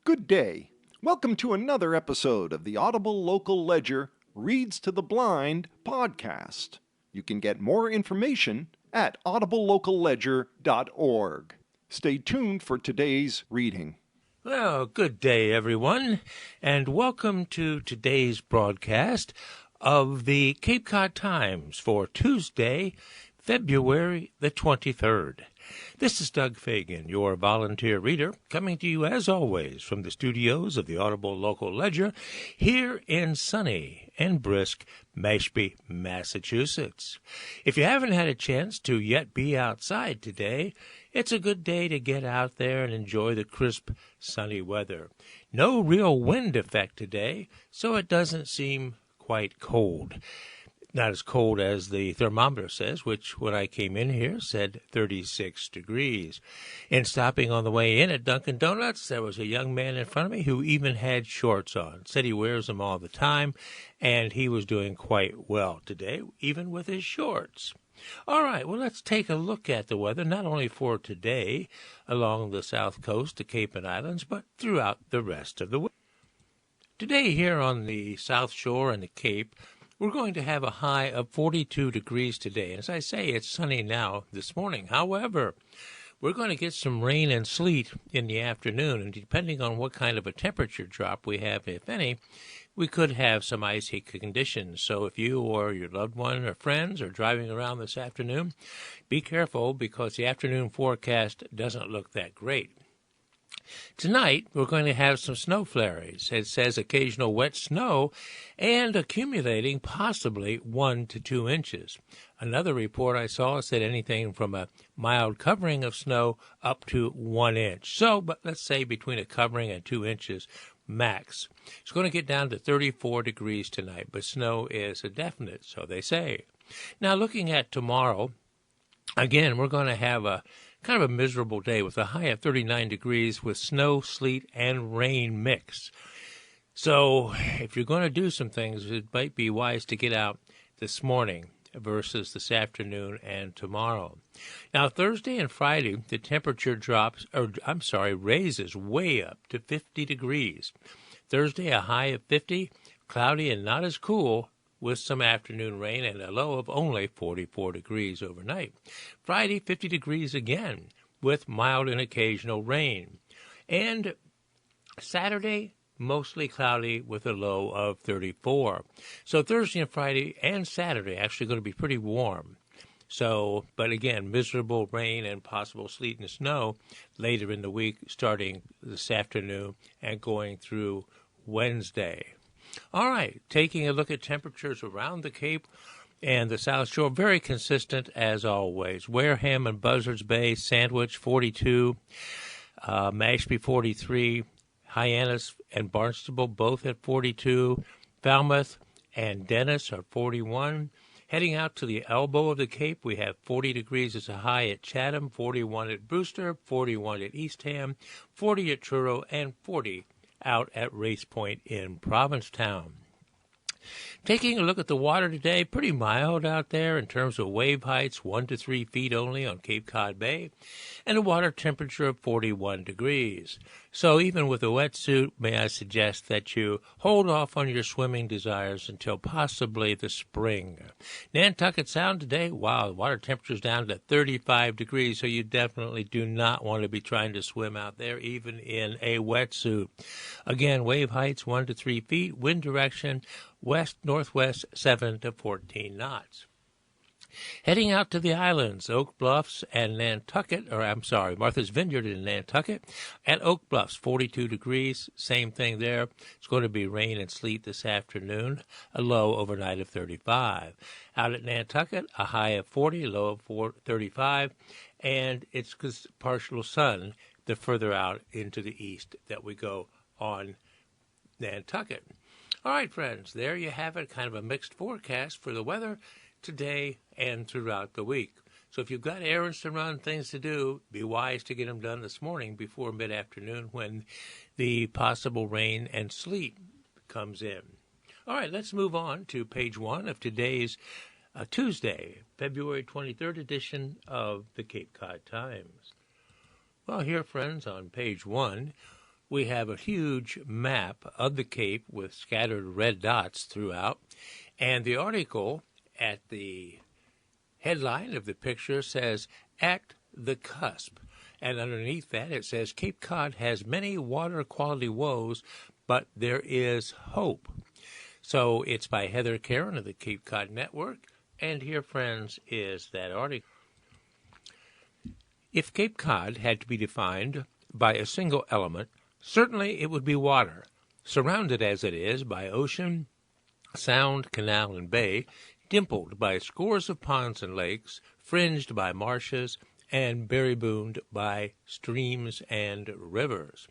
Good day. Welcome to another episode of the Audible Local Ledger Reads to the Blind podcast. You can get more information at audiblelocalledger.org. Stay tuned for today's reading. Well, good day, everyone, and welcome to today's broadcast of the Cape Cod Times for Tuesday, February the 23rd. This is Doug Fagan, your volunteer reader, coming to you as always from the studios of the Audible Local Ledger here in sunny and brisk Mashpee, Massachusetts. If you haven't had a chance to yet be outside today, it's a good day to get out there and enjoy the crisp, sunny weather. No real wind effect today, so it doesn't seem quite cold. Not as cold as the thermometer says, which when I came in here said 36 degrees. In stopping on the way in at Dunkin' Donuts, there was a young man in front of me who even had shorts on. Said he wears them all the time, and he was doing quite well today, even with his shorts. All right, well, let's take a look at the weather, not only for today along the south coast, the Cape and Islands, but throughout the rest of the week. Today here on the South Shore and the Cape, we're going to have a high of 42 degrees today. As I say, it's sunny now this morning. However, we're going to get some rain and sleet in the afternoon, and depending on what kind of a temperature drop we have, if any, we could have some icy conditions. So if you or your loved one or friends are driving around this afternoon, be careful because the afternoon forecast doesn't look that great. Tonight, we're going to have some snow flurries. It says occasional wet snow and accumulating possibly 1 to 2 inches. Another report I saw said anything from a mild covering of snow up to 1 inch. So, but let's say between a covering and 2 inches max. It's going to get down to 34 degrees tonight, but snow is a definite, so they say. Now, looking at tomorrow, again, we're going to have a kind of a miserable day with a high of 39 degrees with snow, sleet, and rain mix. So if you're going to do some things, it might be wise to get out this morning versus this afternoon and tomorrow. Now, Thursday and Friday, the temperature raises way up to 50 degrees. Thursday, a high of 50, cloudy and not as cool, with some afternoon rain and a low of only 44 degrees overnight. Friday, 50 degrees again, with mild and occasional rain. And Saturday, mostly cloudy with a low of 34. So Thursday and Friday and Saturday actually going to be pretty warm. So, but again, miserable rain and possible sleet and snow later in the week, starting this afternoon and going through Wednesday. All right, taking a look at temperatures around the Cape and the South Shore, very consistent as always. Wareham and Buzzards Bay, Sandwich, 42. Mashpee, 43. Hyannis and Barnstable, both at 42. Falmouth and Dennis are 41. Heading out to the elbow of the Cape, we have 40 degrees as a high at Chatham, 41 at Brewster, 41 at Eastham, 40 at Truro, and 40 out at Race Point in Provincetown. Taking a look at the water today, pretty mild out there in terms of wave heights, 1 to 3 feet only on Cape Cod Bay, and a water temperature of 41 degrees. So even with a wetsuit, may I suggest that you hold off on your swimming desires until possibly the spring. Nantucket Sound today, wow, the water temperature's down to 35 degrees, so you definitely do not want to be trying to swim out there, even in a wetsuit. Again, wave heights 1 to 3 feet, wind direction west-northwest 7 to 14 knots. Heading out to the islands, Oak Bluffs and Martha's Vineyard in Nantucket. At Oak Bluffs, 42 degrees, same thing there. It's going to be rain and sleet this afternoon, a low overnight of 35. Out at Nantucket, a high of 40, low of 35, and it's partial sun the further out into the east that we go on Nantucket. All right, friends, there you have it, kind of a mixed forecast for the weather today and throughout the week. So if you've got errands to run, things to do, be wise to get them done this morning before mid-afternoon when the possible rain and sleet comes in. All right, let's move on to page 1 of today's Tuesday, February 23rd edition of the Cape Cod Times. Well, here, friends, on page 1, we have a huge map of the Cape with scattered red dots throughout, and the article at the headline of the picture says, "At the Cusp," and underneath that it says, "Cape Cod has many water quality woes, but there is hope." So it's by Heather Karen of the Cape Cod Network, and here, friends, is that article. If Cape Cod had to be defined by a single element, certainly it would be water, surrounded as it is by ocean, sound, canal, and bay, dimpled by scores of ponds and lakes, fringed by marshes, and berrybooned by streams and rivers.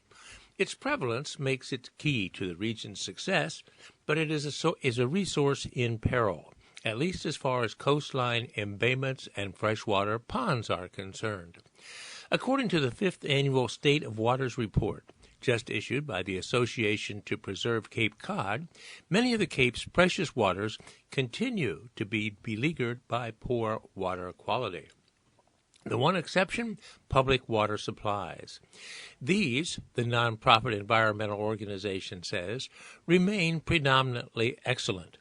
Its prevalence makes it key to the region's success, but it is a resource in peril, at least as far as coastline embayments and freshwater ponds are concerned. According to the 5th Annual State of Waters Report, just issued by the Association to Preserve Cape Cod, many of the Cape's precious waters continue to be beleaguered by poor water quality. The one exception, public water supplies. These, the nonprofit environmental organization says, remain predominantly excellent.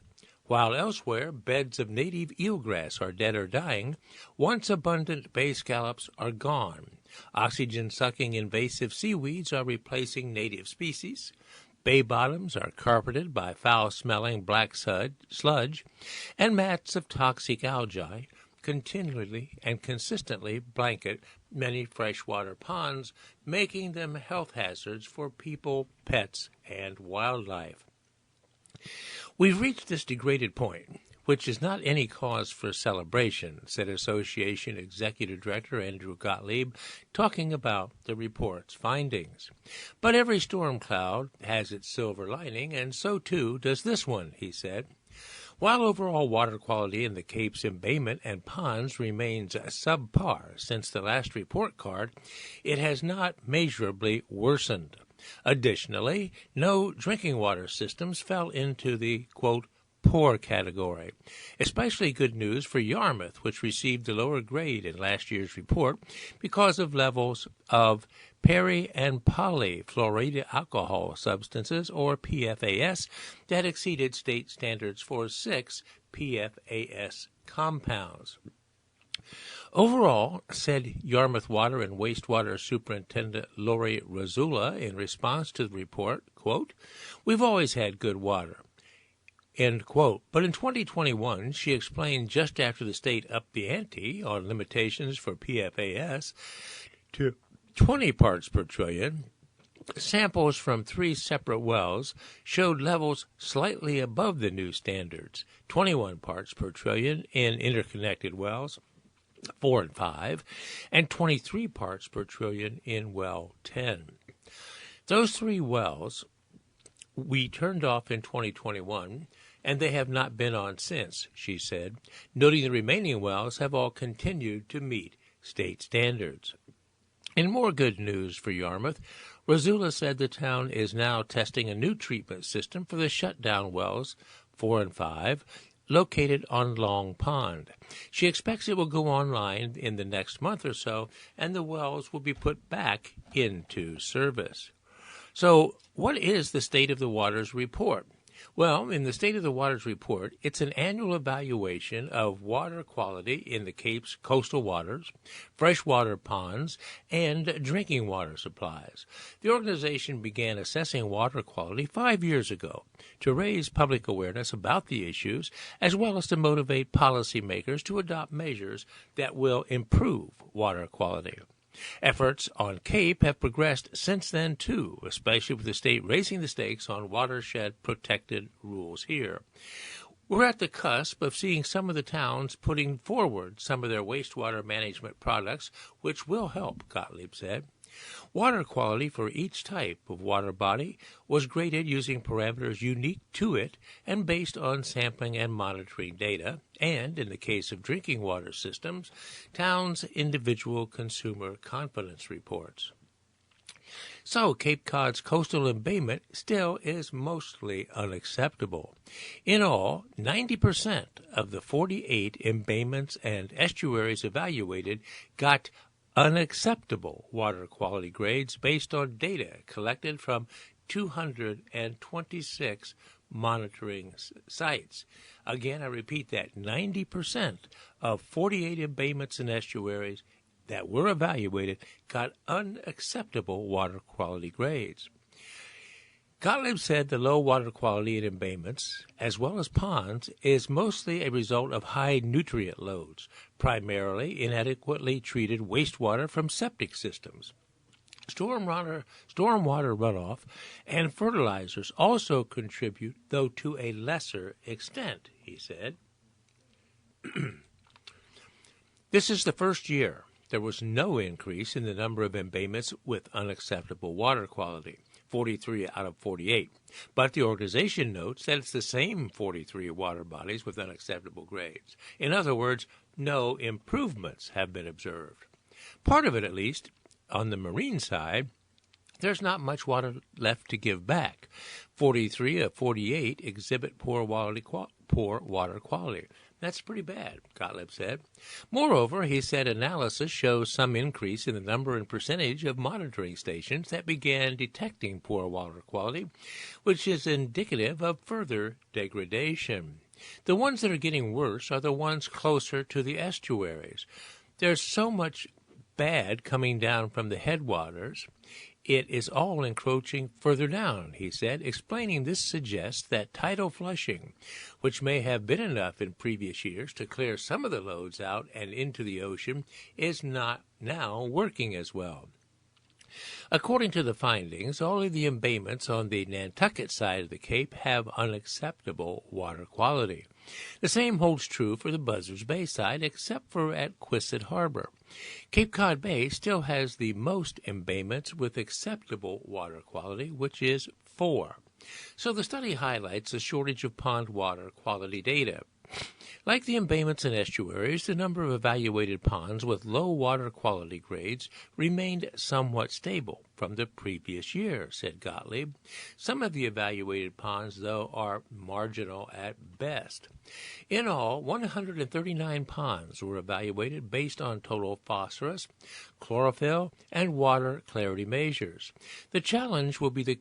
While elsewhere beds of native eelgrass are dead or dying, once abundant bay scallops are gone. Oxygen-sucking invasive seaweeds are replacing native species. Bay bottoms are carpeted by foul-smelling black sludge, and mats of toxic algae continually and consistently blanket many freshwater ponds, making them health hazards for people, pets, and wildlife. We've reached this degraded point, which is not any cause for celebration, said Association Executive Director Andrew Gottlieb, talking about the report's findings. But every storm cloud has its silver lining, and so too does this one, he said. While overall water quality in the Cape's embayment and ponds remains subpar since the last report card, it has not measurably worsened. Additionally, no drinking water systems fell into the, quote, poor category. Especially good news for Yarmouth, which received a lower grade in last year's report because of levels of peri- and polyfluoride alcohol substances, or PFAS, that exceeded state standards for 6 PFAS compounds. Overall, said Yarmouth Water and Wastewater Superintendent Lori Razula in response to the report, quote, "We've always had good water." End quote. But in 2021, she explained just after the state upped the ante on limitations for PFAS to 20 parts per trillion, samples from 3 separate wells showed levels slightly above the new standards, 21 parts per trillion in interconnected wells, 4 and 5, and 23 parts per trillion in well 10. Those 3 wells we turned off in 2021, and they have not been on since, she said, noting the remaining wells have all continued to meet state standards. In more good news for Yarmouth, Razula said the town is now testing a new treatment system for the shutdown wells 4 and 5, located on Long Pond. She expects it will go online in the next month or so, and the wells will be put back into service. So, what is the State of the Waters report? Well, in the State of the Waters report, it's an annual evaluation of water quality in the Cape's coastal waters, freshwater ponds, and drinking water supplies. The organization began assessing water quality 5 years ago to raise public awareness about the issues, as well as to motivate policymakers to adopt measures that will improve water quality. Efforts on Cape have progressed since then, too, especially with the state raising the stakes on watershed-protected rules here. We're at the cusp of seeing some of the towns putting forward some of their wastewater management products, which will help, Gottlieb said. Water quality for each type of water body was graded using parameters unique to it and based on sampling and monitoring data, and, in the case of drinking water systems, towns' individual consumer confidence reports. So Cape Cod's coastal embayment still is mostly unacceptable. In all, 90% of the 48 embayments and estuaries evaluated got unacceptable water quality grades based on data collected from 226 monitoring sites. Again, I repeat that 90% of 48 embayments and estuaries that were evaluated got unacceptable water quality grades. Gottlieb said the low water quality in embayments, as well as ponds, is mostly a result of high nutrient loads, primarily inadequately treated wastewater from septic systems. Stormwater runoff and fertilizers also contribute, though to a lesser extent, he said. This is the first year there was no increase in the number of embayments with unacceptable water quality, 43 out of 48. But the organization notes that it's the same 43 water bodies with unacceptable grades. In other words, no improvements have been observed. Part of it, at least, on the marine side, there's not much water left to give back. 43 of 48 exhibit poor water quality. That's pretty bad, Gottlieb said. Moreover, he said analysis shows some increase in the number and percentage of monitoring stations that began detecting poor water quality, which is indicative of further degradation. The ones that are getting worse are the ones closer to the estuaries. There's so much bad coming down from the headwaters, it is all encroaching further down, he said, explaining this suggests that tidal flushing, which may have been enough in previous years to clear some of the loads out and into the ocean, is not now working as well. According to the findings, all of the embayments on the Nantucket side of the Cape have unacceptable water quality. The same holds true for the Buzzards Bay side, except for at Quistit Harbor. Cape Cod Bay still has the most embayments with acceptable water quality, which is 4. So the study highlights the shortage of pond water quality data. Like the embayments and estuaries, the number of evaluated ponds with low water quality grades remained somewhat stable from the previous year, said Gottlieb. Some of the evaluated ponds, though, are marginal at best. In all, 139 ponds were evaluated based on total phosphorus, chlorophyll, and water clarity measures. The challenge will be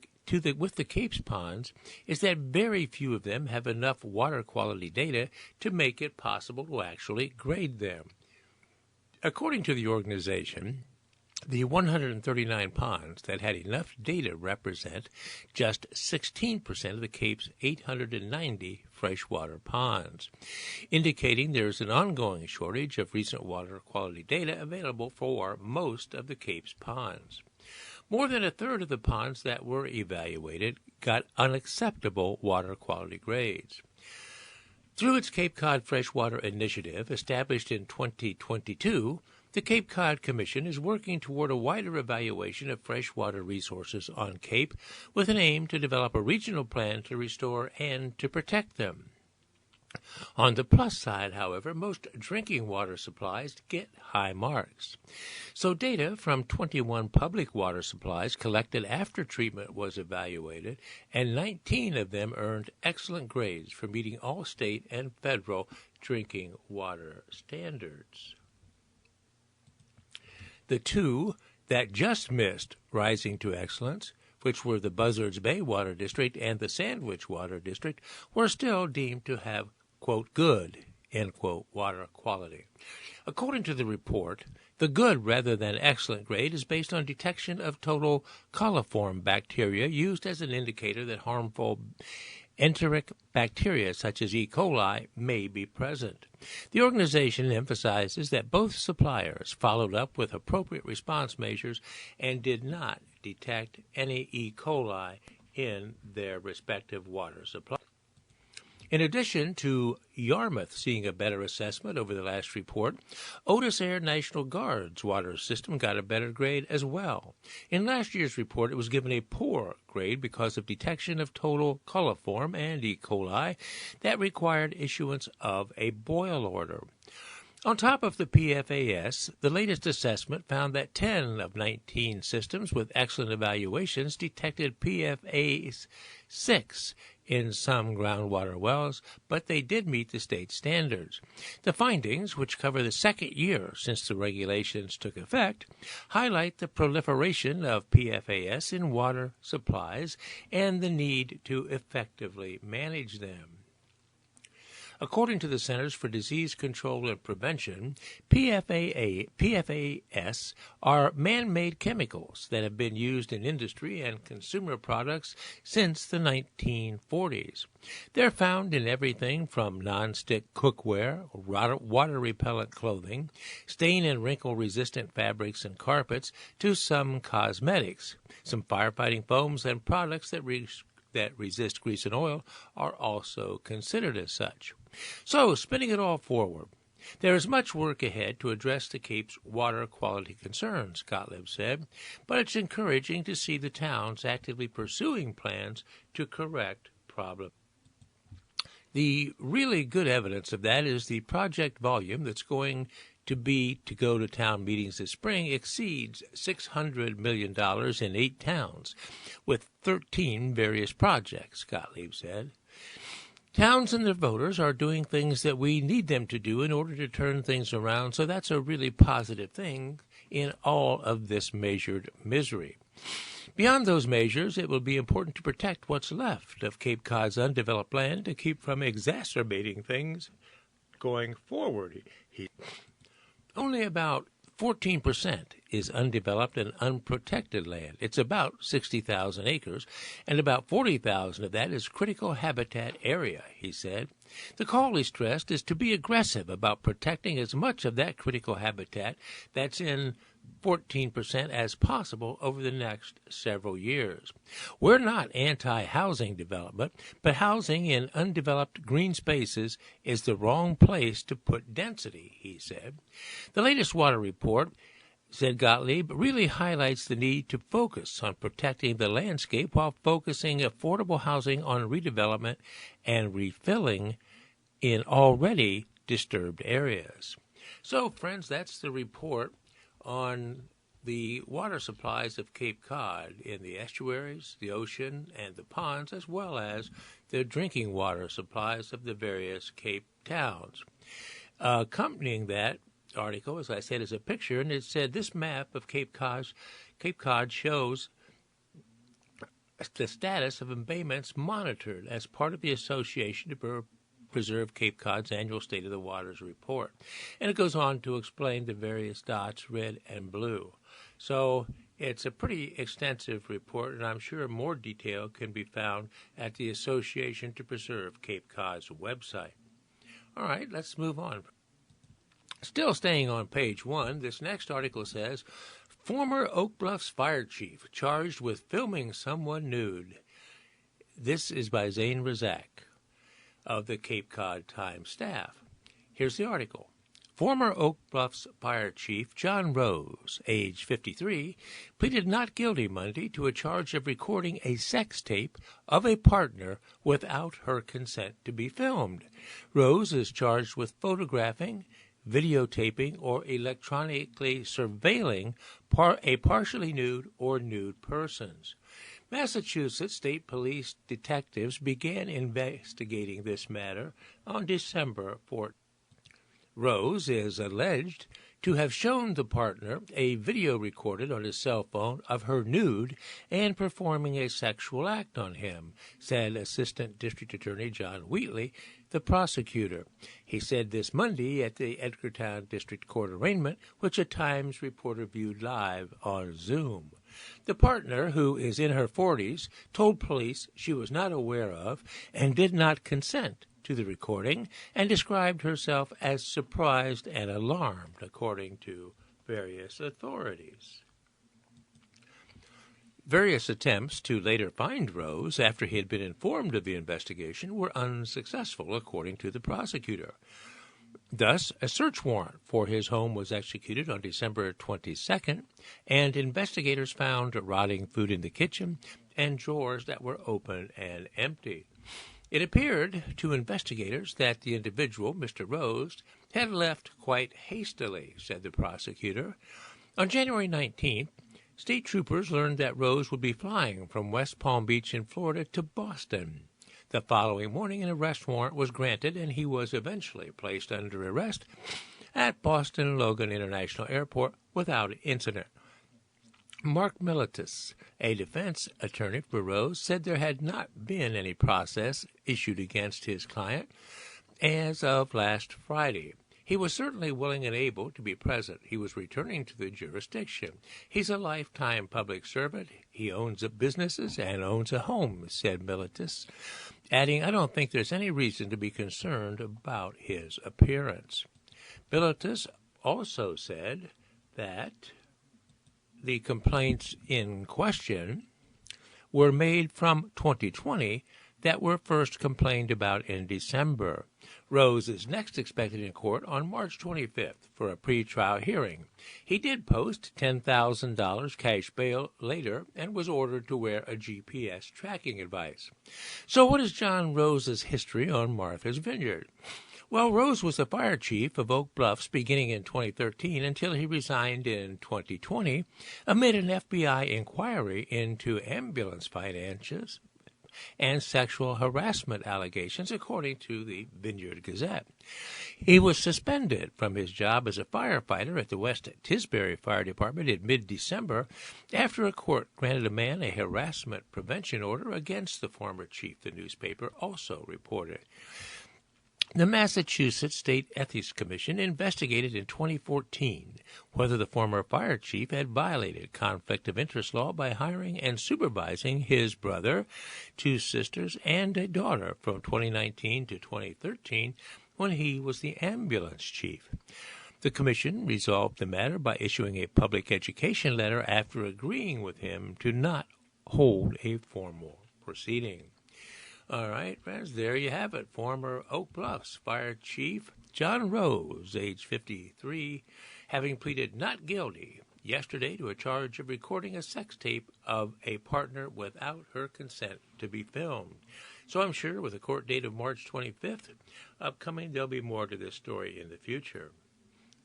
with the Cape's ponds is that very few of them have enough water quality data to make it possible to actually grade them. According to the organization, the 139 ponds that had enough data represent just 16% of the Cape's 890 freshwater ponds, indicating there is an ongoing shortage of recent water quality data available for most of the Cape's ponds. More than a third of the ponds that were evaluated got unacceptable water quality grades. Through its Cape Cod Freshwater Initiative, established in 2022, the Cape Cod Commission is working toward a wider evaluation of freshwater resources on Cape with an aim to develop a regional plan to restore and to protect them. On the plus side, however, most drinking water supplies get high marks. So data from 21 public water supplies collected after treatment was evaluated, and 19 of them earned excellent grades for meeting all state and federal drinking water standards. The two that just missed rising to excellence, which were the Buzzards Bay Water District and the Sandwich Water District, were still deemed to have, quote, good, end quote, water quality. According to the report, the good rather than excellent grade is based on detection of total coliform bacteria used as an indicator that harmful enteric bacteria such as E. coli may be present. The organization emphasizes that both suppliers followed up with appropriate response measures and did not detect any E. coli in their respective water supply. In addition to Yarmouth seeing a better assessment over the last report, Otis Air National Guard's water system got a better grade as well. In last year's report, it was given a poor grade because of detection of total coliform and E. coli that required issuance of a boil order. On top of the PFAS, the latest assessment found that 10 of 19 systems with excellent evaluations detected PFAS 6 in some groundwater wells, but they did meet the state standards. The findings, which cover the second year since the regulations took effect, highlight the proliferation of PFAS in water supplies and the need to effectively manage them. According to the Centers for Disease Control and Prevention, PFAS are man-made chemicals that have been used in industry and consumer products since the 1940s. They're found in everything from non-stick cookware, water-repellent clothing, stain and wrinkle-resistant fabrics and carpets, to some cosmetics. Some firefighting foams and products that resist grease and oil are also considered as such. So, spinning it all forward, there is much work ahead to address the Cape's water quality concerns, Gottlieb said, but it's encouraging to see the towns actively pursuing plans to correct problems. The really good evidence of that is the project volume that's going to go to town meetings this spring exceeds $600 million in 8 towns, with 13 various projects, Gottlieb said. Towns and their voters are doing things that we need them to do in order to turn things around, so that's a really positive thing in all of this measured misery. Beyond those measures, it will be important to protect what's left of Cape Cod's undeveloped land to keep from exacerbating things going forward. Only about 14% is undeveloped and unprotected land. It's about 60,000 acres, and about 40,000 of that is critical habitat area, he said. The call, he stressed, is to be aggressive about protecting as much of that critical habitat that's in 14% as possible over the next several years. We're not anti-housing development, but housing in undeveloped green spaces is the wrong place to put density, he said. The latest water report, said Gottlieb, really highlights the need to focus on protecting the landscape while focusing affordable housing on redevelopment and refilling in already disturbed areas. So, friends, that's the report on the water supplies of Cape Cod in the estuaries, the ocean, and the ponds, as well as the drinking water supplies of the various Cape towns. Accompanying that article, as I said, is a picture, and it said this map of Cape Cod shows the status of embayments monitored as part of the Association to Preserve Cape Cod's annual State of the Waters report. And it goes on to explain the various dots, red and blue. So it's a pretty extensive report, and I'm sure more detail can be found at the Association to Preserve Cape Cod's website. All right, let's move on. Still staying on page 1, this next article says, former Oak Bluffs fire chief charged with filming someone nude. This is by Zane Razak of the Cape Cod Times staff. Here's the article. Former Oak Bluffs Fire Chief John Rose, age 53, pleaded not guilty Monday to a charge of recording a sex tape of a partner without her consent to be filmed. Rose is charged with photographing, videotaping, or electronically surveilling a partially nude or nude persons. Massachusetts State Police detectives began investigating this matter on December 4th. Rose is alleged to have shown the partner a video recorded on his cell phone of her nude and performing a sexual act on him, said Assistant District Attorney John Wheatley, the prosecutor. He said this Monday at the Edgartown District Court arraignment, which a Times reporter viewed live on Zoom. The partner, who is in her 40s, told police she was not aware of and did not consent to the recording and described herself as surprised and alarmed, according to various authorities. Various attempts to later find Rose after he had been informed of the investigation were unsuccessful, according to the prosecutor. Thus, a search warrant for his home was executed on December 22nd, and investigators found rotting food in the kitchen and drawers that were open and empty. It appeared to investigators that the individual, Mr. Rose, had left quite hastily, said the prosecutor. On January 19th, state troopers learned that Rose would be flying from West Palm Beach in Florida to Boston. The following morning, an arrest warrant was granted, and he was eventually placed under arrest at Boston Logan International Airport without incident. Mark Militis, a defense attorney for Rose, said there had not been any process issued against his client as of last Friday. He was certainly willing and able to be present. He was returning to the jurisdiction. He's a lifetime public servant. He owns businesses and owns a home, said Militis, adding, I don't think there's any reason to be concerned about his appearance. Militis also said that the complaints in question were made from 2020 that were first complained about in December. Rose is next expected in court on March 25th for a pretrial hearing. He did post $10,000 cash bail later and was ordered to wear a GPS tracking device. So what is John Rose's history on Martha's Vineyard? Well, Rose was the fire chief of Oak Bluffs beginning in 2013 until he resigned in 2020 amid an FBI inquiry into ambulance finances and sexual harassment allegations, according to the Vineyard Gazette. He was suspended from his job as a firefighter at the West Tisbury Fire Department in mid-December after a court granted a man a harassment prevention order against the former chief, the newspaper also reported. The Massachusetts State Ethics Commission investigated in 2014 whether the former fire chief had violated conflict of interest law by hiring and supervising his brother, two sisters, and a daughter from 2019 to 2013 when he was the ambulance chief. The commission resolved the matter by issuing a public education letter after agreeing with him to not hold a formal proceeding. All right, friends, there you have it. Former Oak Bluffs Fire Chief John Rose, age 53, having pleaded not guilty yesterday to a charge of recording a sex tape of a partner without her consent to be filmed. So I'm sure with a court date of March 25th upcoming, there'll be more to this story in the future.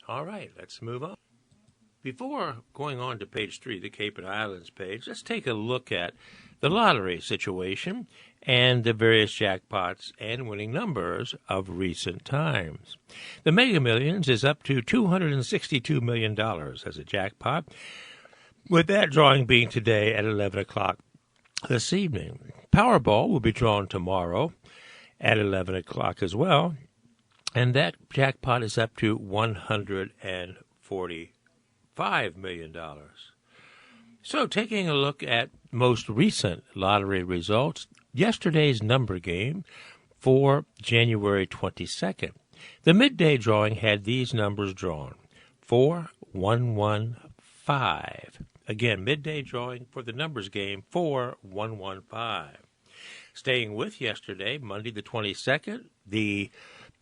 All right, let's move on. Before going on to page 3, the Cape and Islands page, let's take a look at the lottery situation and the various jackpots and winning numbers of recent times. The Mega Millions is up to $262 million as a jackpot, with that drawing being today at 11 o'clock this evening. Powerball will be drawn tomorrow at 11 o'clock as well, and that jackpot is up to $145 million. So taking a look at most recent lottery results, yesterday's number game for January 22nd. The midday drawing had these numbers drawn: 4115. Again, midday drawing for the numbers game 4115. Staying with yesterday, Monday the 22nd, the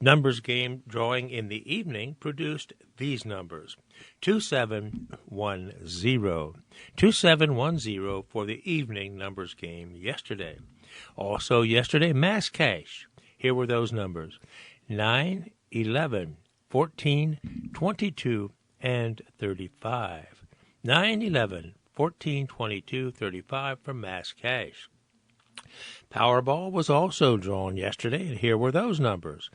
numbers game drawing in the evening produced these numbers: 2710. 2710 for the evening numbers game yesterday. Also yesterday, Mass Cash. Here were those numbers: 9, 11, 14, 22, and 35. 9, 11, 14, 22, 35 for Mass Cash. Powerball was also drawn yesterday, and here were those numbers: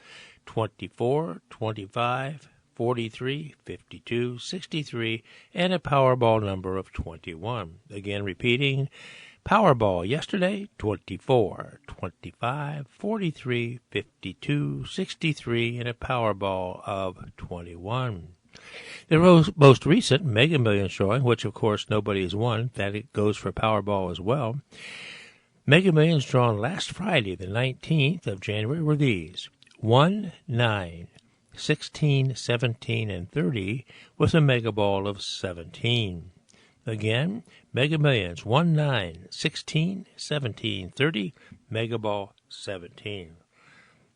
24, 25, 43, 52, 63, and a Powerball number of 21. Again, repeating, Powerball yesterday, 24, 25, 43, 52, 63, and a Powerball of 21. The most recent Mega Millions drawing, which of course nobody has won, that it goes for Powerball as well. Mega Millions drawn last Friday, the 19th of January, were these: 1, 9, 16, 17, and 30, with a Mega Ball of 17. Again, Mega Millions 1, 9, 16, 17, 30, Mega Ball 17.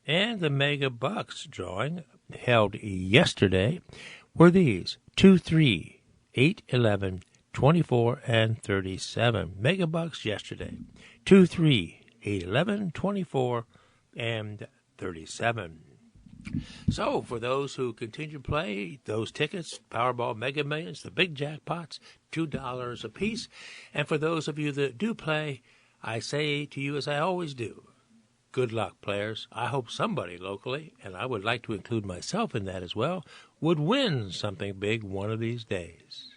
And the Mega Bucks drawing held yesterday were these: 2, 3, 8, 11, 24, and 37. Mega Bucks yesterday: 2, 3, 8, 11, 24, $1,000,037. So, for those who continue to play, those tickets, Powerball, Mega Millions, the big jackpots, $2 a piece. And for those of you that do play, I say to you as I always do, good luck, players. I hope somebody locally, and I would like to include myself in that as well, would win something big one of these days.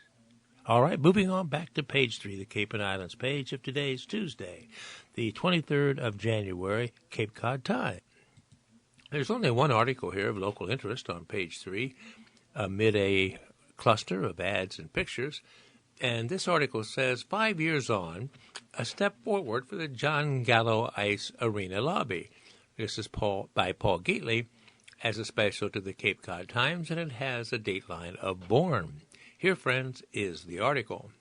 All right, moving on back to page 3, the Cape and Islands page of today's Tuesday, the 23rd of January, Cape Cod Time. There's only one article here of local interest on page 3, amid a cluster of ads and pictures. And this article says, 5 years on, a step forward for the John Gallo Ice Arena lobby. This is by Paul Gately as a special to the Cape Cod Times, and it has a dateline of Bourne. Here, friends, is the article.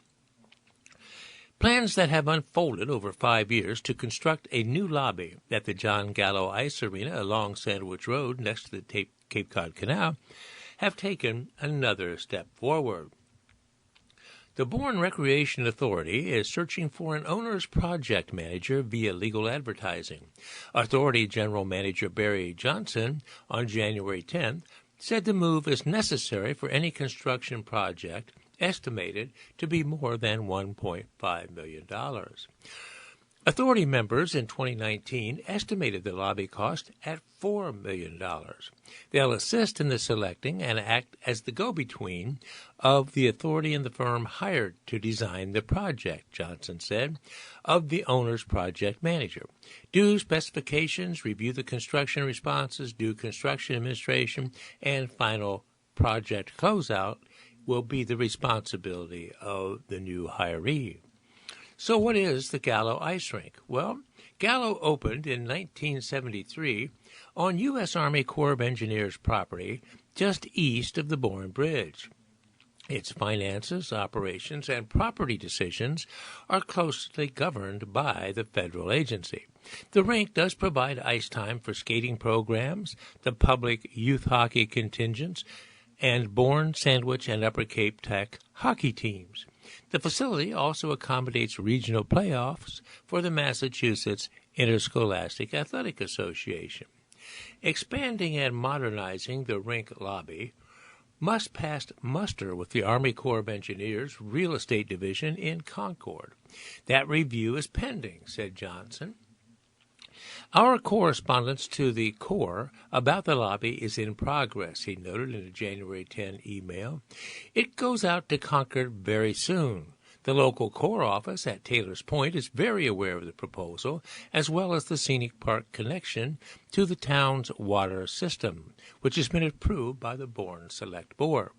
Plans that have unfolded over 5 years to construct a new lobby at the John Gallo Ice Arena along Sandwich Road next to the Cape Cod Canal have taken another step forward. The Bourne Recreation Authority is searching for an owner's project manager via legal advertising. Authority General Manager Barry Johnson, on January 10th, said the move is necessary for any construction project estimated to be more than $1.5 million. Authority members in 2019 estimated the lobby cost at $4 million. They'll assist in the selecting and act as the go-between of the authority and the firm hired to design the project, Johnson said, of the owner's project manager. Do specifications, review the construction responses, do construction administration, and final project closeout will be the responsibility of the new hiree. So what is the Gallo Ice Rink? Well, Gallo opened in 1973 on U.S. Army Corps of Engineers property just east of the Bourne Bridge. Its finances, operations, and property decisions are closely governed by the federal agency. The rink does provide ice time for skating programs, the public youth hockey contingents, and Bourne, Sandwich, and Upper Cape Tech hockey teams. The facility also accommodates regional playoffs for the Massachusetts Interscholastic Athletic Association. Expanding and modernizing the rink lobby must pass muster with the Army Corps of Engineers Real Estate Division in Concord. That review is pending, said Johnson. Our correspondence to the Corps about the lobby is in progress, he noted in a January 10 email. It goes out to Concord very soon. The local Corps office at Taylor's Point is very aware of the proposal, as well as the scenic park connection to the town's water system, which has been approved by the Bourne Select Board.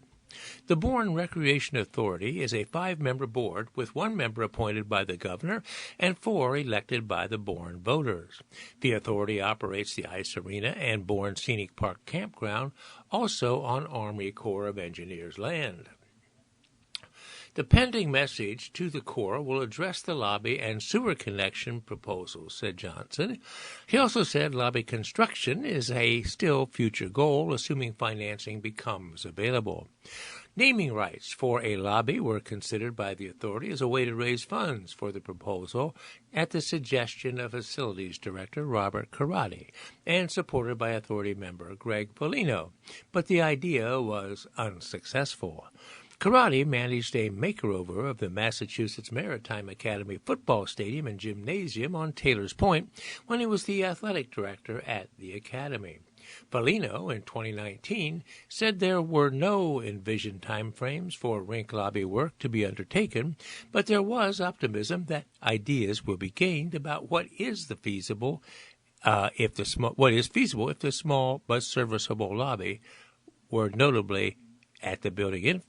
The Bourne Recreation Authority is a 5-member board with 1 member appointed by the governor and 4 elected by the Bourne voters. The authority operates the ice arena and Bourne Scenic Park campground, also on Army Corps of Engineers land. The pending message to the Corps will address the lobby and sewer connection proposals, said Johnson. He also said lobby construction is a still future goal, assuming financing becomes available. Naming rights for a lobby were considered by the authority as a way to raise funds for the proposal at the suggestion of Facilities Director Robert Karate and supported by authority member Greg Polino, but the idea was unsuccessful. Karate managed a makeover of the Massachusetts Maritime Academy football stadium and gymnasium on Taylor's Point when he was the athletic director at the academy. Polino, in 2019, said there were no envisioned timeframes for rink lobby work to be undertaken, but there was optimism that ideas will be gained about what is feasible if the small but serviceable lobby were notably at the building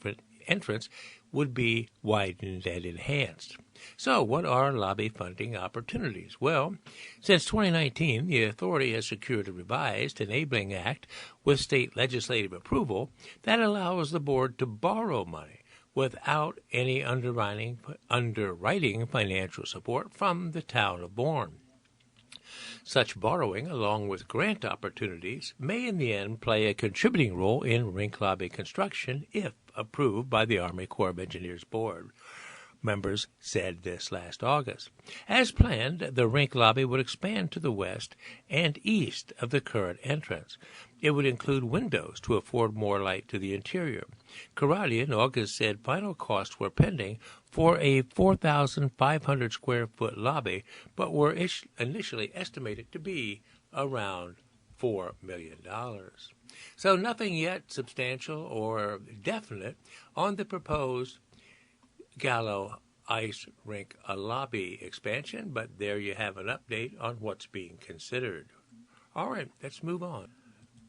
entrance would be widened and enhanced. So what are lobby funding opportunities? Well, since 2019, the authority has secured a revised Enabling Act with state legislative approval that allows the board to borrow money without any underwriting financial support from the town of Bourne. Such borrowing, along with grant opportunities, may in the end play a contributing role in rink lobby construction if approved by the Army Corps of Engineers Board. members said this last August. As planned, the rink lobby would expand to the west and east of the current entrance. It would include windows to afford more light to the interior. Karate in August said final costs were pending for a 4,500 square foot lobby, but were initially estimated to be around $4 million. So nothing yet substantial or definite on the proposed Gallo Ice Rink lobby expansion, but there you have an update on what's being considered. All right, let's move on.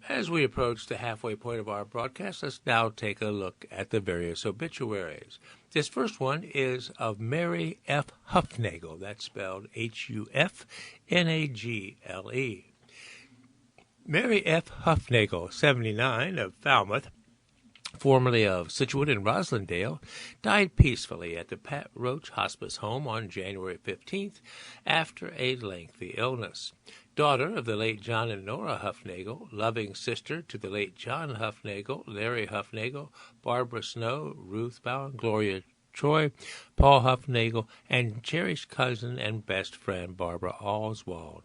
As we approach the halfway point of our broadcast, let's now take a look at the various obituaries. This first one is of Mary F. Hufnagel. That's spelled Hufnagle. Mary F. Hufnagel, 79, of Falmouth, formerly of Scituate and Roslindale, died peacefully at the Pat Roach Hospice Home on January 15th after a lengthy illness. Daughter of the late John and Nora Hufnagel, loving sister to the late John Hufnagel, Larry Hufnagel, Barbara Snow, Ruth Bowen, Gloria Troy, Paul Hufnagel, and cherished cousin and best friend Barbara Oswald.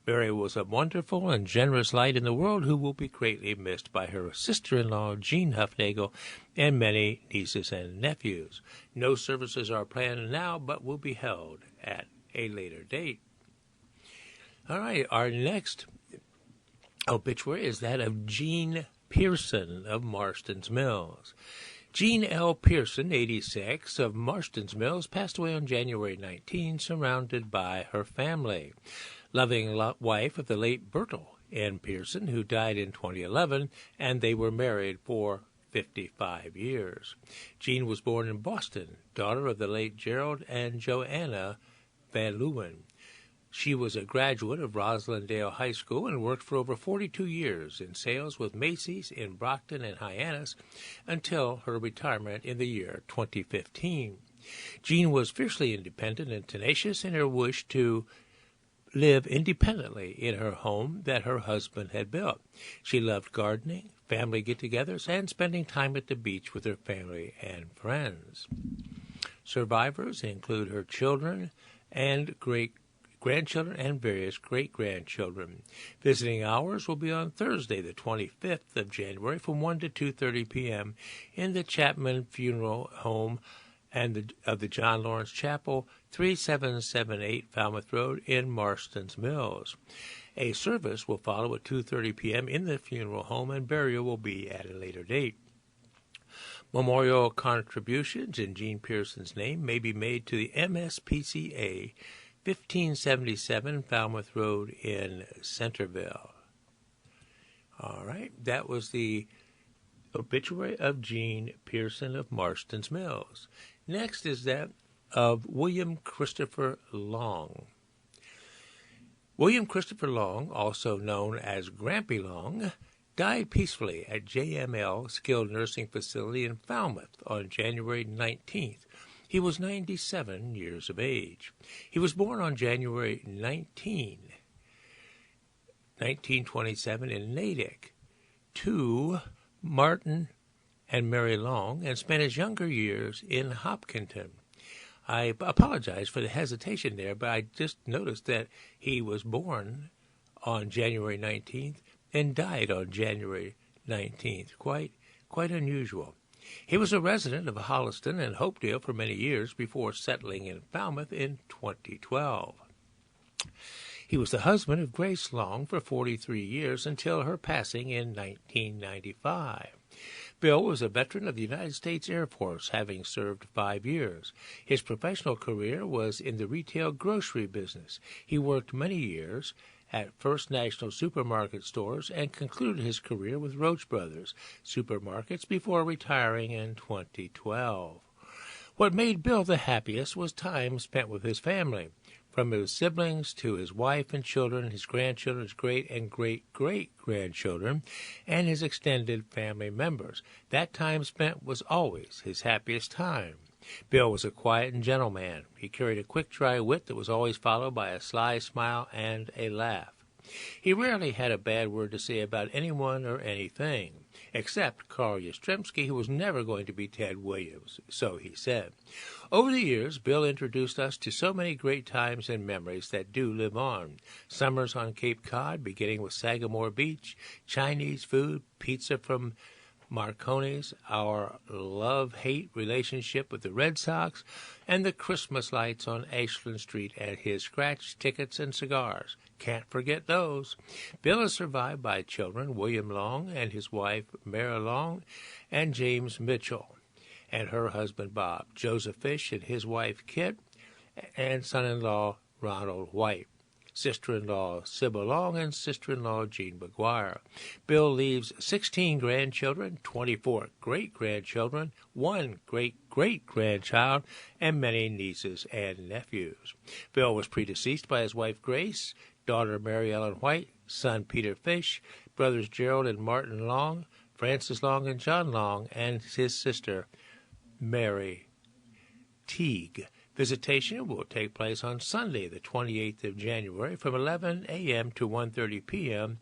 Mary was a wonderful and generous light in the world who will be greatly missed by her sister-in-law Jean Hufnagel and many nieces and nephews. No services are planned now, but will be held at a later date. All right, our next obituary is that of Jean Pearson of Marston's Mills. Jean L. Pearson, 86, of Marston's Mills, passed away on January 19, surrounded by her family. Loving wife of the late Bertle N. Pearson, who died in 2011, and they were married for 55 years. Jean was born in Boston, daughter of the late Gerald and Joanna Van Leeuwen. She was a graduate of Roslindale High School and worked for over 42 years in sales with Macy's in Brockton and Hyannis until her retirement in the year 2015. Jean was fiercely independent and tenacious in her wish to live independently in her home that her husband had built. She loved gardening, family get-togethers, and spending time at the beach with her family and friends. Survivors include her children and grandchildren and various great-grandchildren. Visiting hours will be on Thursday, the 25th of January, from 1 to 2:30 p.m. in the Chapman Funeral Home and of the John Lawrence Chapel, 3778 Falmouth Road in Marston's Mills. A service will follow at 2:30 p.m. in the funeral home, and burial will be at a later date. Memorial contributions in Jean Pearson's name may be made to the MSPCA, 1577 Falmouth Road in Centerville. All right, that was the obituary of Jean Pearson of Marston's Mills. Next is that of William Christopher Long. William Christopher Long, also known as Grampy Long, died peacefully at JML Skilled Nursing Facility in Falmouth on January 19th. He was 97 years of age. He was born on January 1927 in Natick to Martin and Mary Long, and spent his younger years in Hopkinton. I apologize for the hesitation there, but I just noticed that he was born on January 19th and died on January 19th. Quite unusual. He was a resident of Holliston and Hopedale for many years before settling in Falmouth in 2012. He was the husband of Grace Long for 43 years until her passing in 1995. Bill was a veteran of the United States Air Force, having served 5 years. His professional career was in the retail grocery business. He worked many years at First National Supermarket stores and concluded his career with Roach Brothers Supermarkets before retiring in 2012. What made Bill the happiest was time spent with his family, from his siblings to his wife and children, his grandchildren, his great and great-great-grandchildren, and his extended family members. That time spent was always his happiest time. Bill was a quiet and gentle man. He carried a quick, dry wit that was always followed by a sly smile and a laugh. He rarely had a bad word to say about anyone or anything. except Carl Yastrzemski, who was never going to be Ted Williams, so he said. Over the years, Bill introduced us to so many great times and memories that do live on. Summers on Cape Cod, beginning with Sagamore Beach, Chinese food, pizza from Marconi's, our love-hate relationship with the Red Sox, and the Christmas lights on Ashland Street and his scratch tickets and cigars. Can't forget those. Bill is survived by children, William Long and his wife, Mara Long, and James Mitchell, and her husband, Bob, Joseph Fish and his wife, Kit, and son-in-law, Ronald White, sister-in-law, Sybil Long, and sister-in-law, Jean McGuire. Bill leaves 16 grandchildren, 24 great-grandchildren, 1 great-great-grandchild, and many nieces and nephews. Bill was predeceased by his wife, Grace, daughter Mary Ellen White, son Peter Fish, brothers Gerald and Martin Long, Francis Long and John Long, and his sister Mary Teague. Visitation will take place on Sunday, the 28th of January, from 11 a.m. to 1:30 p.m.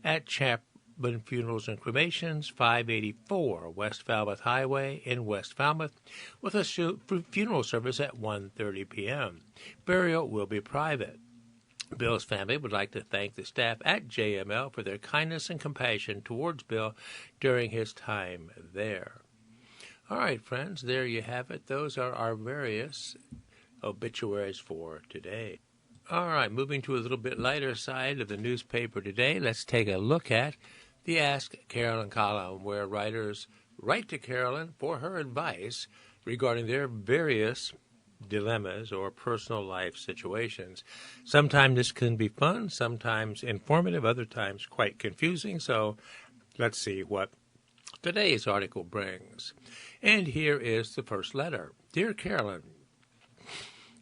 at Chapman Funerals and Cremations, 584 West Falmouth Highway in West Falmouth, with a funeral service at 1:30 p.m. Burial will be private. Bill's family would like to thank the staff at JML for their kindness and compassion towards Bill during his time there. All right, friends, there you have it. Those are our various obituaries for today. All right, moving to a little bit lighter side of the newspaper today, let's take a look at the Ask Carolyn column, where writers write to Carolyn for her advice regarding their various dilemmas or personal life situations. Sometimes this can be fun, sometimes informative, other times quite confusing. So let's see what today's article brings. And here is the first letter. Dear Carolyn,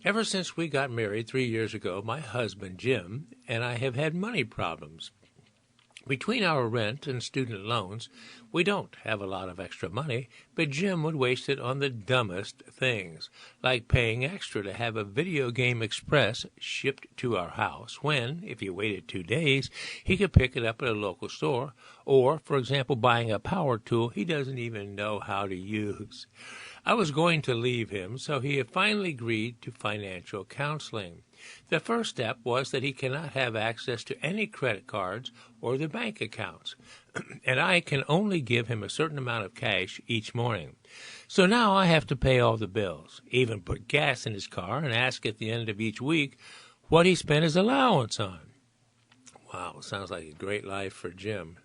ever since we got married 3 years ago, my husband, Jim, and I have had money problems. Between our rent and student loans, we don't have a lot of extra money, but Jim would waste it on the dumbest things, like paying extra to have a video game express shipped to our house when, if he waited 2 days, he could pick it up at a local store, or, for example, buying a power tool he doesn't even know how to use. I was going to leave him, so he had finally agreed to financial counseling. The first step was that he cannot have access to any credit cards or the bank accounts, and I can only give him a certain amount of cash each morning. So now I have to pay all the bills, even put gas in his car, and ask at the end of each week what he spent his allowance on. Wow, sounds like a great life for Jim.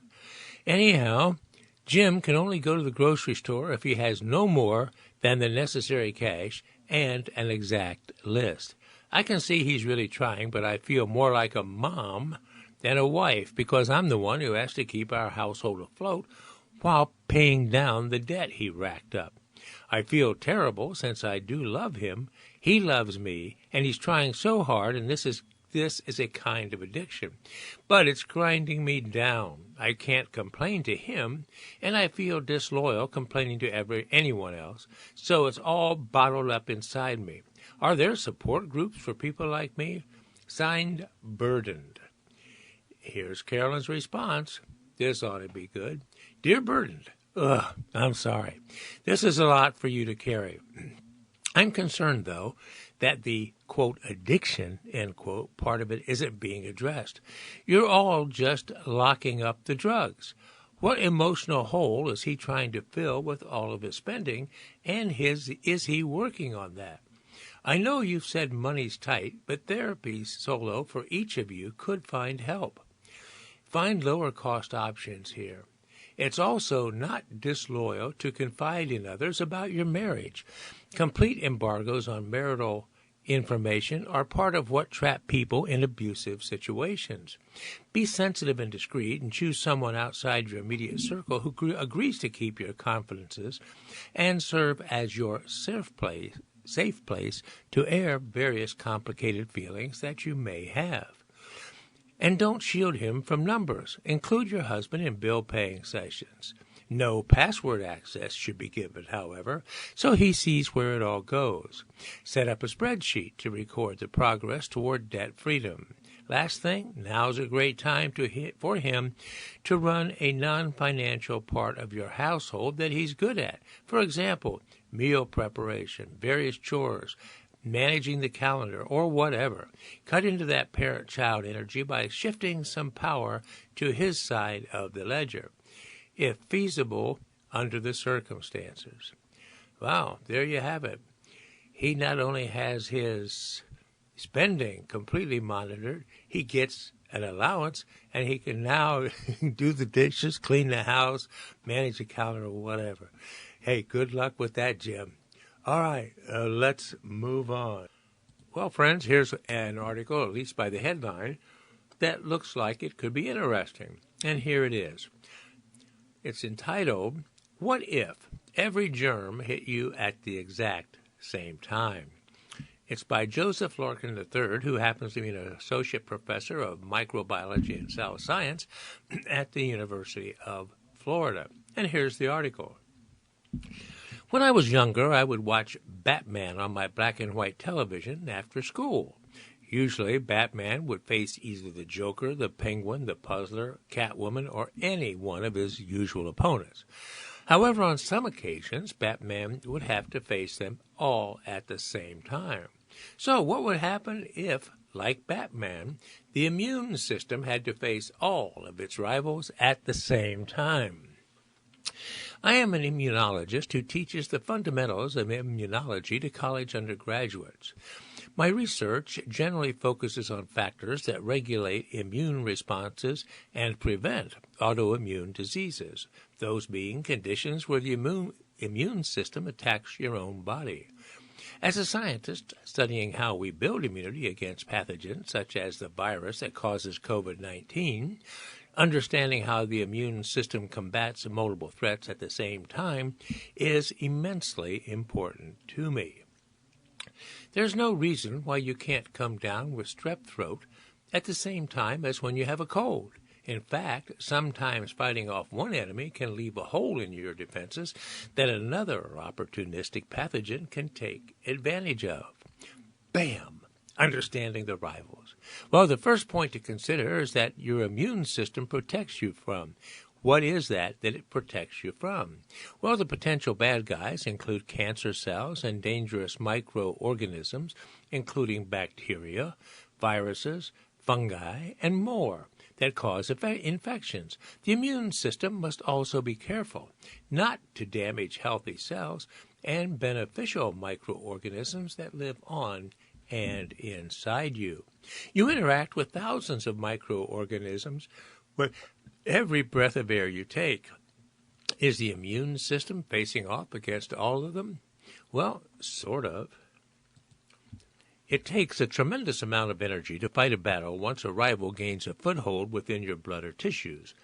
Anyhow, Jim can only go to the grocery store if he has no more than the necessary cash and an exact list. I can see he's really trying, but I feel more like a mom than a wife because I'm the one who has to keep our household afloat while paying down the debt he racked up. I feel terrible since I do love him. He loves me, and he's trying so hard, and this is a kind of addiction. But it's grinding me down. I can't complain to him, and I feel disloyal complaining to anyone else, so it's all bottled up inside me. Are there support groups for people like me? Signed, Burdened. Here's Carolyn's response. This ought to be good. Dear Burdened, I'm sorry. This is a lot for you to carry. I'm concerned, though, that the, quote, addiction, end quote, part of it isn't being addressed. You're all just locking up the drugs. What emotional hole is he trying to fill with all of his spending, and is he working on that? I know you've said money's tight, but therapy solo for each of you could find help. Find lower-cost options here. It's also not disloyal to confide in others about your marriage. Complete embargoes on marital information are part of what trap people in abusive situations. Be sensitive and discreet and choose someone outside your immediate circle who agrees to keep your confidences and serve as your safe place to air various complicated feelings that you may have. And don't shield him from numbers. Include your husband in bill-paying sessions. No password access should be given, however, so he sees where it all goes. Set up a spreadsheet to record the progress toward debt freedom. Last thing, now's a great time for him to run a non-financial part of your household that he's good at. For example, meal preparation, various chores, managing the calendar, or whatever. Cut into that parent-child energy by shifting some power to his side of the ledger, if feasible under the circumstances. Wow, there you have it. He not only has his spending completely monitored, he gets an allowance, and he can now do the dishes, clean the house, manage the calendar, whatever. Hey, good luck with that, Jim. All right, let's move on. Well, friends, here's an article, at least by the headline, that looks like it could be interesting. And here it is. It's entitled, "What If Every Germ Hit You at the Exact Same Time?" It's by Joseph Lorcan III, who happens to be an associate professor of microbiology and cell science at the University of Florida. And here's the article. When I was younger, I would watch Batman on my black and white television after school. Usually, Batman would face either the Joker, the Penguin, the Puzzler, Catwoman, or any one of his usual opponents. However, on some occasions, Batman would have to face them all at the same time. So what would happen if, like Batman, the immune system had to face all of its rivals at the same time? I am an immunologist who teaches the fundamentals of immunology to college undergraduates. My research generally focuses on factors that regulate immune responses and prevent autoimmune diseases, those being conditions where the immune system attacks your own body. As a scientist studying how we build immunity against pathogens such as the virus that causes COVID-19, understanding how the immune system combats multiple threats at the same time is immensely important to me. There's no reason why you can't come down with strep throat at the same time as when you have a cold. In fact, sometimes fighting off one enemy can leave a hole in your defenses that another opportunistic pathogen can take advantage of. Bam! Understanding the rivals. Well, the first point to consider is that your immune system protects you from. What is that it protects you from? Well, the potential bad guys include cancer cells and dangerous microorganisms, including bacteria, viruses, fungi, and more that cause infections. The immune system must also be careful not to damage healthy cells and beneficial microorganisms that live on and inside you. You interact with thousands of microorganisms with every breath of air you take. Is the immune system facing off against all of them? Well, sort of. It takes a tremendous amount of energy to fight a battle once a rival gains a foothold within your blood or tissues.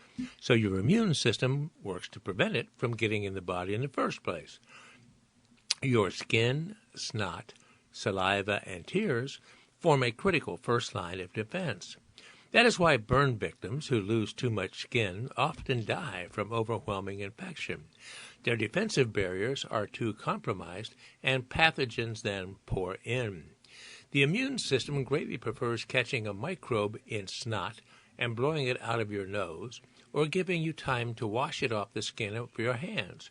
So your immune system works to prevent it from getting in the body in the first place. Your skin, snot, saliva, and tears form a critical first line of defense. That is why burn victims who lose too much skin often die from overwhelming infection. Their defensive barriers are too compromised, and pathogens then pour in. The immune system greatly prefers catching a microbe in snot and blowing it out of your nose, or giving you time to wash it off the skin of your hands,